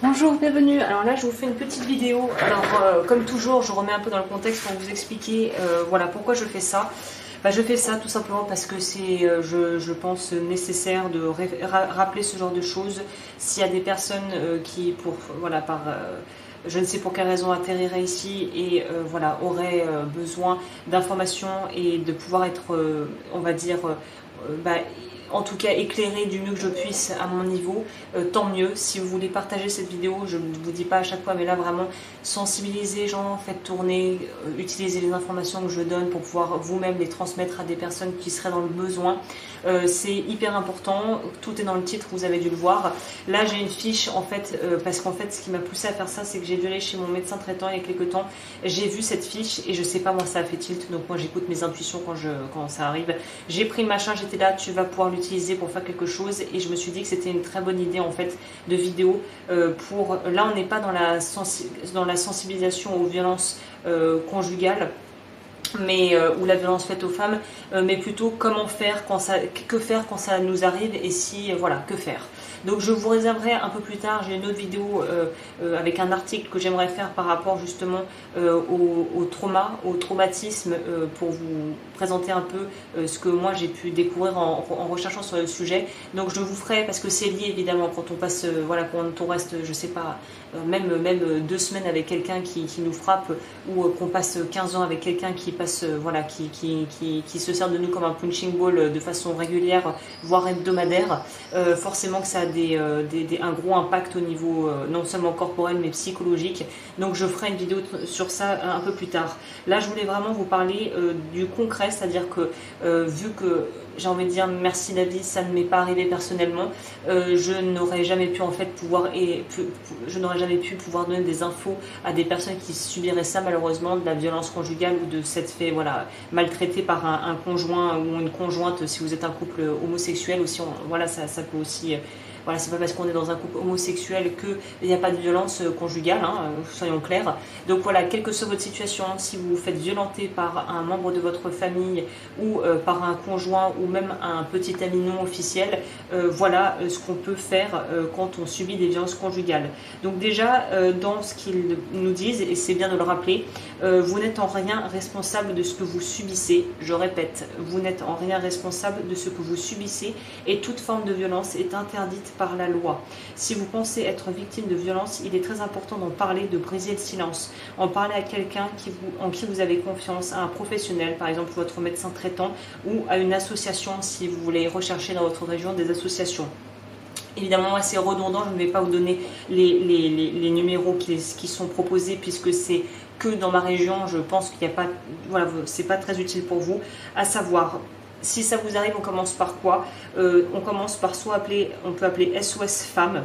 Bonjour, bienvenue. Alors là, je vous fais une petite vidéo. Alors, comme toujours, je remets un peu dans le contexte pour vous expliquer voilà, pourquoi je fais ça. Je fais ça tout simplement parce que c'est, je pense, nécessaire de rappeler ce genre de choses. S'il y a des personnes qui, je ne sais pour quelle raison, atterriraient ici et voilà, auraient besoin d'informations et de pouvoir être, on va dire, en tout cas éclairer du mieux que je puisse à mon niveau, tant mieux. Si vous voulez partager cette vidéo, je ne vous dis pas à chaque fois, mais là vraiment sensibiliser les gens, faites tourner, utilisez les informations que je donne pour pouvoir vous-même les transmettre à des personnes qui seraient dans le besoin. C'est hyper important, tout est dans le titre, vous avez dû le voir. Là j'ai une fiche en fait, parce qu'en fait ce qui m'a poussé à faire ça, c'est que j'ai dû aller chez mon médecin traitant il y a quelques temps, j'ai vu cette fiche et je sais pas, moi ça a fait tilt, donc moi j'écoute mes intuitions quand ça arrive. J'ai pris le machin, j'étais là, tu vas pouvoir l'utiliser pour faire quelque chose, et je me suis dit que c'était une très bonne idée en fait de vidéo pour, là on n'est pas dans la sensibilisation aux violences conjugales, mais ou la violence faite aux femmes, mais plutôt comment faire que faire quand ça nous arrive, et si voilà, que faire. Donc je vous réserverai un peu plus tard, j'ai une autre vidéo avec un article que j'aimerais faire par rapport justement au trauma, au traumatisme, pour vous présenter un peu ce que moi j'ai pu découvrir en recherchant sur le sujet. Donc je vous ferai, parce que c'est lié évidemment quand on passe, voilà, quand on reste, je sais pas, même 2 semaines avec quelqu'un qui nous frappe, ou qu'on passe 15 ans avec quelqu'un qui passe, voilà, qui se sert de nous comme un punching ball de façon régulière, voire hebdomadaire, forcément que ça a un gros impact au niveau non seulement corporel mais psychologique. Donc je ferai une vidéo sur ça un peu plus tard. Là je voulais vraiment vous parler du concret, c'est-à-dire que vu que j'ai envie de dire merci David, ça ne m'est pas arrivé personnellement, je n'aurais jamais pu en fait je n'aurais jamais pu pouvoir donner des infos à des personnes qui subiraient ça, malheureusement, de la violence conjugale ou de s'être fait, voilà, maltraité par un conjoint ou une conjointe si vous êtes un couple homosexuel, ou si voilà, ça peut aussi, voilà, c'est pas parce qu'on est dans un couple homosexuel qu'il n'y a pas de violence conjugale, hein, soyons clairs. Donc voilà, quelle que soit votre situation, si vous vous faites violenter par un membre de votre famille ou par un conjoint ou même un petit ami non officiel, voilà ce qu'on peut faire quand on subit des violences conjugales. Donc déjà, dans ce qu'ils nous disent, et c'est bien de le rappeler, vous n'êtes en rien responsable de ce que vous subissez. Je répète, vous n'êtes en rien responsable de ce que vous subissez, et toute forme de violence est interdite par la loi. Si vous pensez être victime de violence, il est très important d'en parler, de briser le silence. En parler à quelqu'un en qui vous avez confiance, à un professionnel, par exemple votre médecin traitant, ou à une association si vous voulez rechercher dans votre région des associations. Évidemment, moi c'est redondant, je ne vais pas vous donner les numéros qui sont proposés, puisque c'est que dans ma région. Je pense qu'il n'y a pas, voilà, c'est pas très utile pour vous. À savoir, si ça vous arrive, on commence par quoi? On commence par on peut appeler SOS Femmes,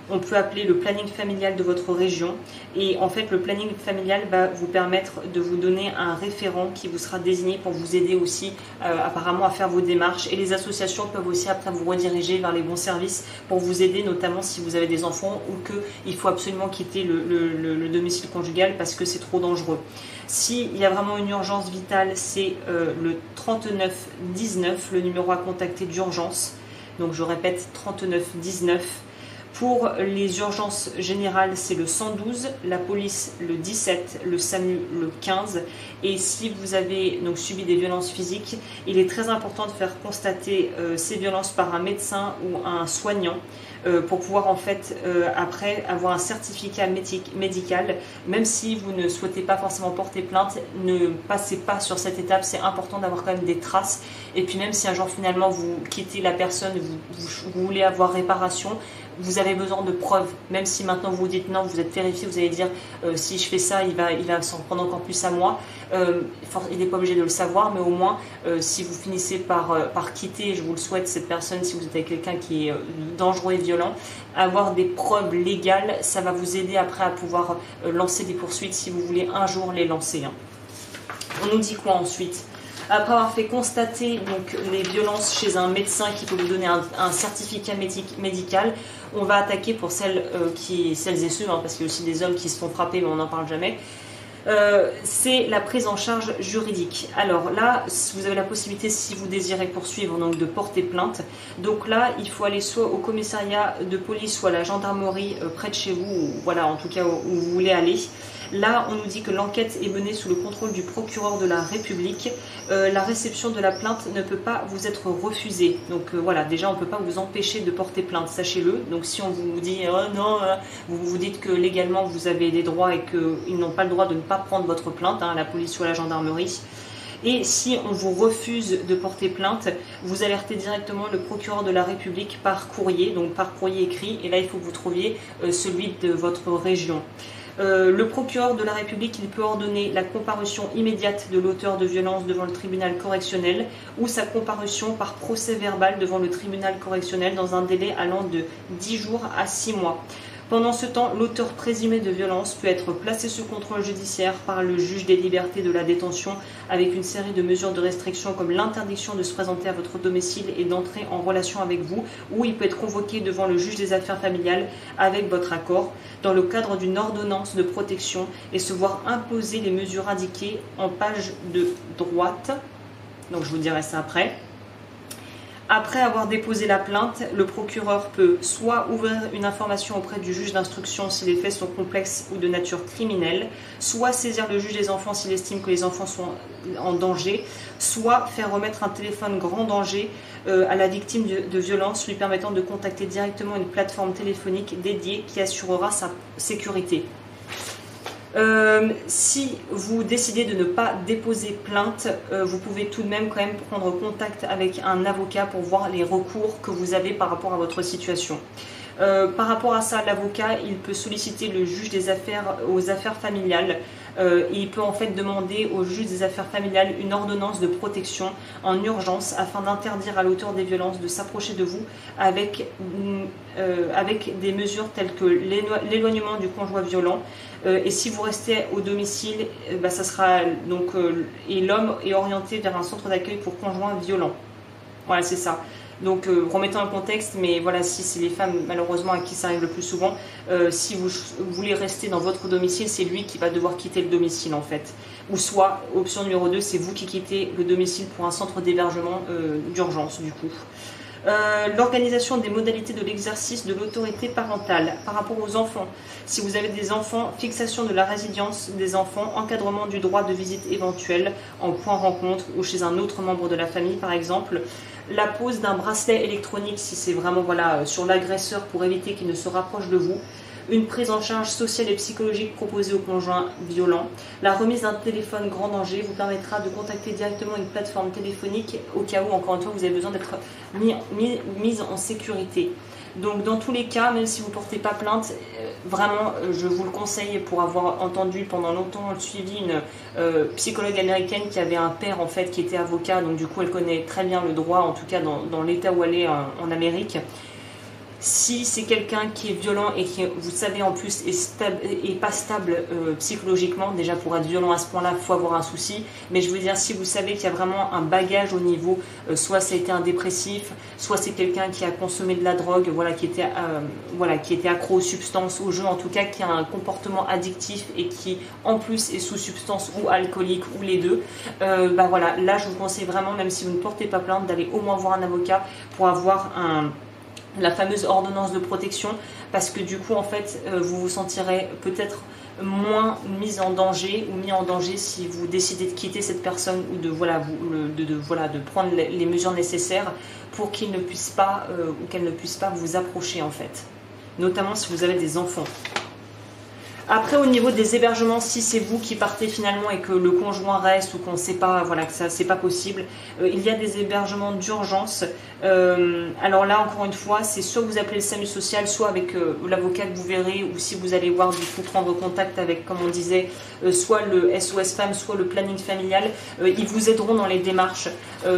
on peut appeler le planning familial de votre région, et en fait le planning familial va vous permettre de vous donner un référent qui vous sera désigné pour vous aider aussi apparemment à faire vos démarches, et les associations peuvent aussi après vous rediriger vers les bons services pour vous aider, notamment si vous avez des enfants ou qu'il faut absolument quitter le domicile conjugal parce que c'est trop dangereux. S'il y a vraiment une urgence vitale, c'est le 3919, le numéro à contacter d'urgence. Donc je répète, 3919. Pour les urgences générales, c'est le 112, la police le 17, le SAMU le 15. Et si vous avez donc subi des violences physiques, il est très important de faire constater ces violences par un médecin ou un soignant, pour pouvoir en fait après avoir un certificat médical. Même si vous ne souhaitez pas forcément porter plainte, ne passez pas sur cette étape, c'est important d'avoir quand même des traces. Et puis même si un jour finalement vous quittez la personne, vous voulez avoir réparation, vous avez besoin de preuves. Même si maintenant vous vous dites non, vous êtes terrifié, vous allez dire si je fais ça, il va s'en prendre encore plus à moi. Il n'est pas obligé de le savoir, mais au moins si vous finissez par quitter, je vous le souhaite, cette personne, si vous êtes avec quelqu'un qui est dangereux et violent, avoir des preuves légales, ça va vous aider après à pouvoir lancer des poursuites si vous voulez un jour les lancer. On nous dit quoi ensuite? Après avoir fait constater donc les violences chez un médecin qui peut vous donner un certificat médical, on va attaquer pour celles et ceux, hein, parce qu'il y a aussi des hommes qui se font frapper mais on n'en parle jamais. c'est la prise en charge juridique. Alors là, vous avez la possibilité, si vous désirez poursuivre, donc de porter plainte. Donc là, il faut aller soit au commissariat de police, soit à la gendarmerie près de chez vous, ou voilà, en tout cas où vous voulez aller. Là, on nous dit que l'enquête est menée sous le contrôle du procureur de la République. La réception de la plainte ne peut pas vous être refusée. Donc voilà, déjà, on ne peut pas vous empêcher de porter plainte, sachez-le. Donc si on vous dit oh, non, vous vous dites que légalement vous avez des droits et qu'ils n'ont pas le droit de ne pas prendre votre plainte, à la police ou à la gendarmerie. Et si on vous refuse de porter plainte, vous alertez directement le procureur de la République par courrier, donc par courrier écrit. Et là, il faut que vous trouviez celui de votre région. Le procureur de la République, il peut ordonner la comparution immédiate de l'auteur de violence devant le tribunal correctionnel ou sa comparution par procès verbal devant le tribunal correctionnel dans un délai allant de 10 jours à 6 mois. Pendant ce temps, l'auteur présumé de violence peut être placé sous contrôle judiciaire par le juge des libertés de la détention avec une série de mesures de restriction comme l'interdiction de se présenter à votre domicile et d'entrer en relation avec vous, ou il peut être convoqué devant le juge des affaires familiales avec votre accord dans le cadre d'une ordonnance de protection et se voir imposer les mesures indiquées en page de droite. Donc je vous dirai ça après. Après avoir déposé la plainte, le procureur peut soit ouvrir une information auprès du juge d'instruction si les faits sont complexes ou de nature criminelle, soit saisir le juge des enfants s'il estime que les enfants sont en danger, soit faire remettre un téléphone grand danger à la victime de violence lui permettant de contacter directement une plateforme téléphonique dédiée qui assurera sa sécurité. Si vous décidez de ne pas déposer plainte, vous pouvez tout de même quand même prendre contact avec un avocat pour voir les recours que vous avez par rapport à votre situation. Par rapport à ça, l'avocat, il peut solliciter le juge des affaires aux affaires familiales. Il peut en fait demander au juge des affaires familiales une ordonnance de protection en urgence afin d'interdire à l'auteur des violences de s'approcher de vous avec des mesures telles que l'éloignement du conjoint violent. Et si vous restez au domicile, ça sera donc et l'homme est orienté vers un centre d'accueil pour conjoints violents. Voilà, c'est ça. Donc remettons un contexte, mais voilà, si c'est les femmes malheureusement à qui ça arrive le plus souvent, si vous voulez rester dans votre domicile, c'est lui qui va devoir quitter le domicile en fait. Ou soit, option numéro 2, c'est vous qui quittez le domicile pour un centre d'hébergement d'urgence du coup. L'organisation des modalités de l'exercice de l'autorité parentale par rapport aux enfants. Si vous avez des enfants, fixation de la résidence des enfants, encadrement du droit de visite éventuel en point rencontre ou chez un autre membre de la famille par exemple. La pose d'un bracelet électronique si c'est vraiment sur l'agresseur pour éviter qu'il ne se rapproche de vous. Une prise en charge sociale et psychologique proposée aux conjoints violents. La remise d'un téléphone grand danger vous permettra de contacter directement une plateforme téléphonique au cas où, encore une fois, vous avez besoin d'être mis en sécurité. Donc dans tous les cas, même si vous ne portez pas plainte, vraiment je vous le conseille pour avoir entendu pendant longtemps suivi une psychologue américaine qui avait un père en fait qui était avocat, donc du coup elle connaît très bien le droit, en tout cas dans l'état où elle est en Amérique. Si c'est quelqu'un qui est violent et qui, vous savez, en plus est pas stable psychologiquement, déjà pour être violent à ce point-là, il faut avoir un souci. Mais je veux dire, si vous savez qu'il y a vraiment un bagage au niveau, soit ça a été un dépressif, soit c'est quelqu'un qui a consommé de la drogue, qui était accro aux substances, aux jeux, en tout cas, qui a un comportement addictif et qui, en plus, est sous substance ou alcoolique ou les deux, là, je vous conseille vraiment, même si vous ne portez pas plainte, d'aller au moins voir un avocat pour avoir la fameuse ordonnance de protection, parce que du coup en fait vous vous sentirez peut-être moins mis en danger si vous décidez de quitter cette personne ou de prendre les mesures nécessaires pour qu'il ne puisse pas ou qu'elle ne puisse pas vous approcher en fait, notamment si vous avez des enfants. Après, au niveau des hébergements, si c'est vous qui partez finalement et que le conjoint reste ou qu'on ne sait pas, que ça c'est pas possible, il y a des hébergements d'urgence. Alors là, encore une fois, c'est soit vous appelez le SAMU social, soit avec l'avocat que vous verrez, ou si vous allez voir du coup prendre contact avec, comme on disait, soit le SOS Femmes, soit le planning familial. Ils vous aideront dans les démarches.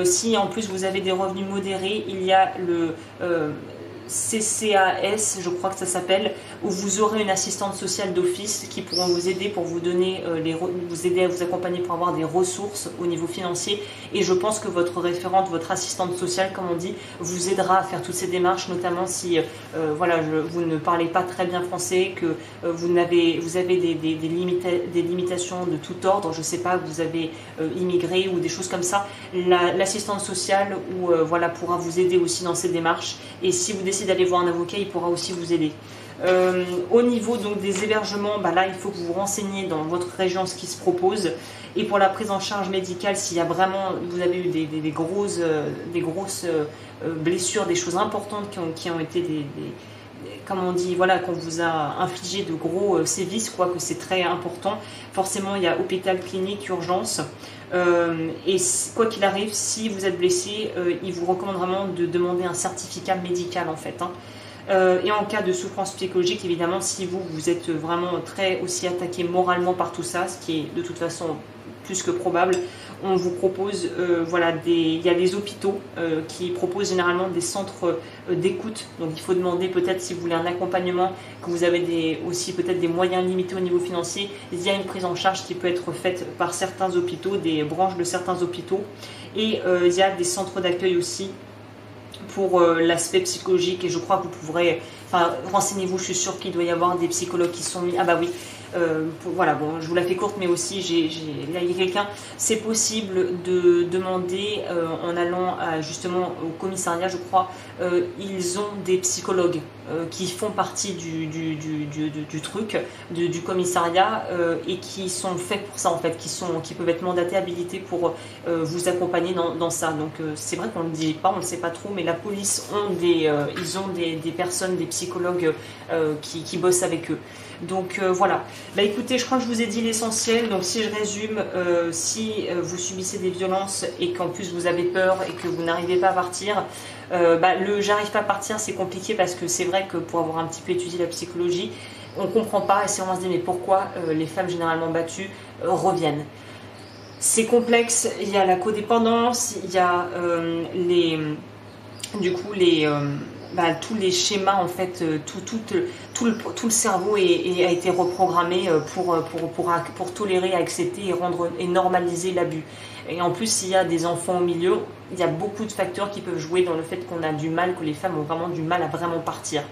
Si en plus vous avez des revenus modérés, il y a CCAS, je crois que ça s'appelle, où vous aurez une assistante sociale d'office qui pourront vous aider pour vous donner, vous aider à vous accompagner pour avoir des ressources au niveau financier. Et je pense que votre référente, votre assistante sociale, comme on dit, vous aidera à faire toutes ces démarches, notamment si voilà, vous ne parlez pas très bien français, que vous avez des limitations de tout ordre, je ne sais pas, que vous avez immigré ou des choses comme ça. L'assistante sociale voilà, pourra vous aider aussi dans ces démarches. Et si vous décidez d'aller voir un avocat, il pourra aussi vous aider. Au niveau donc des hébergements, là il faut que vous vous renseigniez dans votre région ce qui se propose. Et pour la prise en charge médicale, s'il y a vraiment, vous avez eu des grosses blessures, des choses importantes qui ont été comme on dit, voilà, qu'on vous a infligé de gros sévices, quoi, que c'est très important. Forcément, il y a hôpital, clinique, urgence. Et quoi qu'il arrive, si vous êtes blessé, il vous recommande vraiment de demander un certificat médical en fait. Et en cas de souffrance psychologique, évidemment, si vous êtes vraiment très aussi attaqué moralement par tout ça, ce qui est de toute façon plus que probable, on vous propose, voilà, il y a des hôpitaux qui proposent généralement des centres d'écoute. Donc il faut demander peut-être si vous voulez un accompagnement, que vous avez aussi peut-être des moyens limités au niveau financier. Il y a une prise en charge qui peut être faite par certains hôpitaux, des branches de certains hôpitaux. Et il y a des centres d'accueil aussi pour l'aspect psychologique, et je crois que vous pourrez, enfin renseignez-vous, je suis sûre qu'il doit y avoir des psychologues qui sont mis, ah bah oui, voilà, bon, je vous la fais courte, mais aussi là il y a quelqu'un, c'est possible de demander en allant justement au commissariat, je crois, ils ont des psychologues qui font partie du truc, du commissariat, et qui sont faits pour ça en fait, qui peuvent être mandatés, habilités pour vous accompagner dans ça. Donc c'est vrai qu'on ne le dit pas, on ne le sait pas trop, mais la police ils ont des personnes, des psychologues qui bossent avec eux. Donc voilà, écoutez, je crois que je vous ai dit l'essentiel. Donc si je résume, si vous subissez des violences et qu'en plus vous avez peur et que vous n'arrivez pas à partir, j'arrive pas à partir, c'est compliqué parce que c'est vrai que pour avoir un petit peu étudié la psychologie, on comprend pas, et on se dit mais pourquoi les femmes généralement battues reviennent. C'est complexe, il y a la codépendance, il y a tous les schémas en fait, tout le cerveau a été reprogrammé pour tolérer, accepter et normaliser l'abus. Et en plus, s'il y a des enfants au milieu, il y a beaucoup de facteurs qui peuvent jouer dans le fait qu'on a du mal, que les femmes ont vraiment du mal à vraiment partir.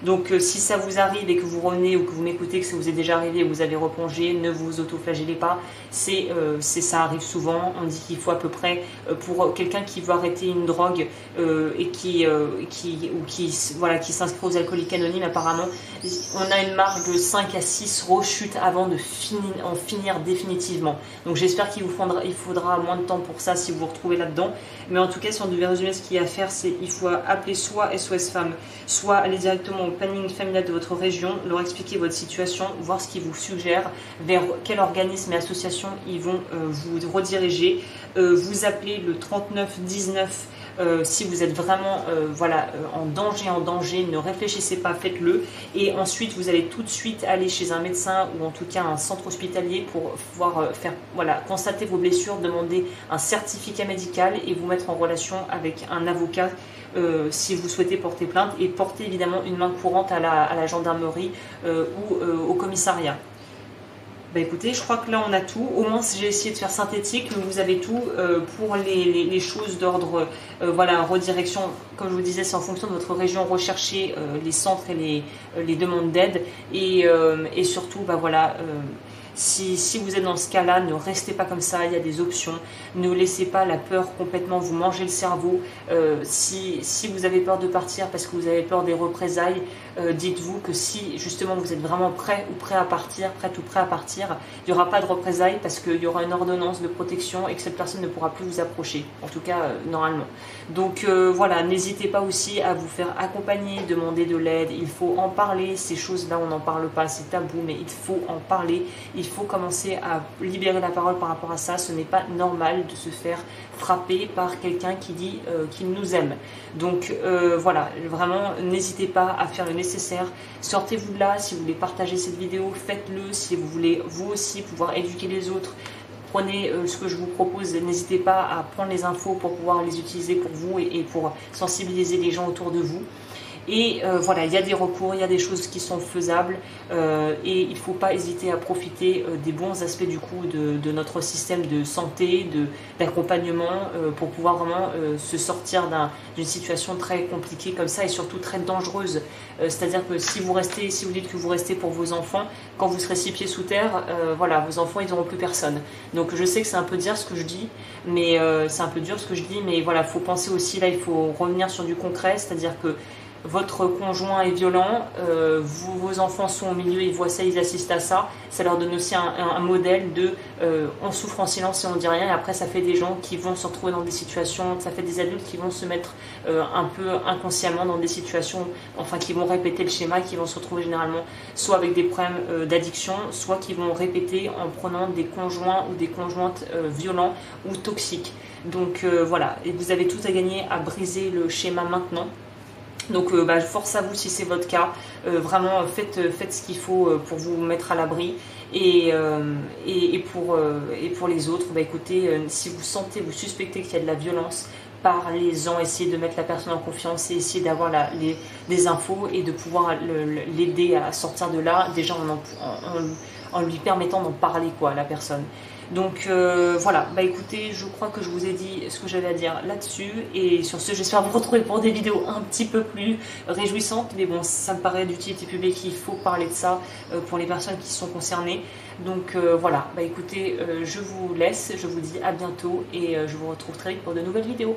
Donc si ça vous arrive et que vous revenez ou que vous m'écoutez, que ça vous est déjà arrivé et que vous avez replongé, ne vous autoflagellez pas. Ça arrive souvent. On dit qu'il faut à peu près, pour quelqu'un qui veut arrêter une drogue et qui s'inscrit aux alcooliques anonymes, apparemment, on a une marge de 5 à 6 rechutes avant de en finir définitivement. Donc j'espère qu'il faudra moins de temps pour ça si vous vous retrouvez là-dedans. Mais en tout cas, si on devait résumer ce qu'il y a à faire, c'est il faut appeler soit SOS Femmes, soit aller directement au planning familial de votre région, leur expliquer votre situation, voir ce qu'ils vous suggèrent, vers quel organisme et association ils vont vous rediriger. Vous appelez le 3919 si vous êtes vraiment en danger, ne réfléchissez pas, faites-le. Et ensuite, vous allez tout de suite aller chez un médecin ou en tout cas un centre hospitalier pour pouvoir constater vos blessures, demander un certificat médical et vous mettre en relation avec un avocat si vous souhaitez porter plainte, et porter évidemment une main courante à la gendarmerie ou au commissariat. Écoutez, je crois que là on a tout. Au moins j'ai essayé de faire synthétique, mais vous avez tout pour les choses d'ordre redirection. Comme je vous disais, c'est en fonction de votre région, recherchez les centres et les demandes d'aide, et surtout si vous êtes dans ce cas-là, ne restez pas comme ça, il y a des options. Ne laissez pas la peur complètement vous manger le cerveau. Si vous avez peur de partir parce que vous avez peur des représailles, dites-vous que si justement vous êtes vraiment prêt ou prêt à partir, il n'y aura pas de représailles parce qu'il y aura une ordonnance de protection et que cette personne ne pourra plus vous approcher, en tout cas normalement. Donc n'hésitez pas aussi à vous faire accompagner, demander de l'aide. Il faut en parler, ces choses-là on n'en parle pas, c'est tabou, mais il faut en parler. Il faut commencer à libérer la parole par rapport à ça. Ce n'est pas normal de se faire frapper par quelqu'un qui dit qu'il nous aime. Donc vraiment n'hésitez pas à faire le nécessaire. Sortez-vous de là. Si vous voulez partager cette vidéo, faites-le. Si vous voulez vous aussi pouvoir éduquer les autres, prenez ce que je vous propose. N'hésitez pas à prendre les infos pour pouvoir les utiliser pour vous et pour sensibiliser les gens autour de vous. Et voilà, il y a des recours, il y a des choses qui sont faisables et il ne faut pas hésiter à profiter des bons aspects du coup de notre système de santé, d'accompagnement pour pouvoir vraiment se sortir d'une situation très compliquée comme ça et surtout très dangereuse. C'est-à-dire que si vous dites que vous restez pour vos enfants, quand vous serez 6 pieds sous terre, voilà, vos enfants ils n'auront plus personne. Donc je sais que c'est un peu dur ce que je dis, mais voilà, faut penser aussi là, il faut revenir sur du concret, c'est-à-dire que votre conjoint est violent, vos enfants sont au milieu, ils voient ça, ils assistent à ça, ça leur donne aussi un modèle de on souffre en silence et on dit rien, et après ça fait des gens qui vont se retrouver dans des situations, ça fait des adultes qui vont se mettre un peu inconsciemment dans des situations, enfin qui vont répéter le schéma, qui vont se retrouver généralement soit avec des problèmes d'addiction, soit qui vont répéter en prenant des conjoints ou des conjointes violents ou toxiques. Donc voilà, et vous avez tout à gagner à briser le schéma maintenant. Donc force à vous si c'est votre cas, vraiment faites ce qu'il faut pour vous mettre à l'abri et pour les autres, écoutez, si vous suspectez qu'il y a de la violence, parlez-en, essayez de mettre la personne en confiance et essayez d'avoir des infos et de pouvoir l'aider à sortir de là, déjà en lui permettant d'en parler à la personne. Donc voilà, écoutez, je crois que je vous ai dit ce que j'avais à dire là-dessus, et sur ce j'espère vous retrouver pour des vidéos un petit peu plus réjouissantes, mais bon, ça me paraît d'utilité publique, il faut parler de ça pour les personnes qui sont concernées. Donc voilà, écoutez, je vous laisse, je vous dis à bientôt et je vous retrouve très vite pour de nouvelles vidéos.